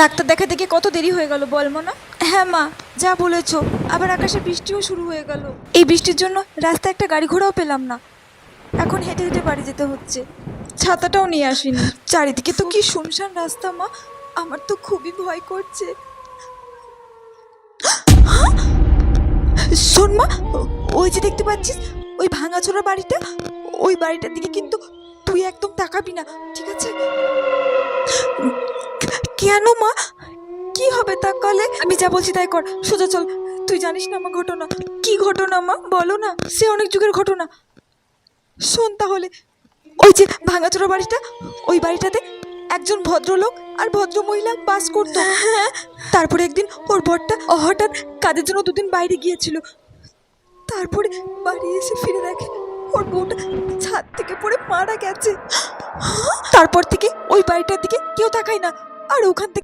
Doctor দেখাতে গিয়ে কত দেরি হয়ে গেল বল মনা। হ্যাঁ মা, যা বলেছো। আবার আকাশে বৃষ্টিও শুরু হয়ে গেল। এই বৃষ্টির জন্য রাস্তায় একটা গাড়ি ঘোড়াও পেলাম না। এখন হেঁটে হেঁটে বাড়ি যেতে হচ্ছে। ছাতাটাও নিয়ে আসিনি। চারিদিকে তো কি শুনশান রাস্তা মা, আমার তো খুবই ভয় করছে। শোন মা, ওই যে দেখতে পাচ্ছিস ওই ভাঙাচোরা বাড়িটা, ওই বাড়িটার দিকে কিন্তু তুই একদম তাকাবি না, ঠিক আছে? কেন মা, কি হবে তাকালে? আমি যা বলছি তাই কর, সোজা চল। তুই জানিস না আমার ঘটনা। কি ঘটনা মা, বলো না। সে অনেক যুগের ঘটনা। শোন তাহলে, ওই যে ভাঙাচোরা বাড়িটা, ওই বাড়িটাতে একজন ভদ্রলোক আর ভদ্র মহিলা বাস করতো। তারপরে একদিন ওর বরটা হঠাৎ কাজের জন্য দুদিন বাইরে গিয়েছিল। তারপরে বাড়ি এসে ফিরে দেখে ওর বউটা ছাদ থেকে পড়ে মারা গেছে। তারপর থেকে ওই বাড়িটার দিকে কেউ তাকায় না, আর ওখান থেকে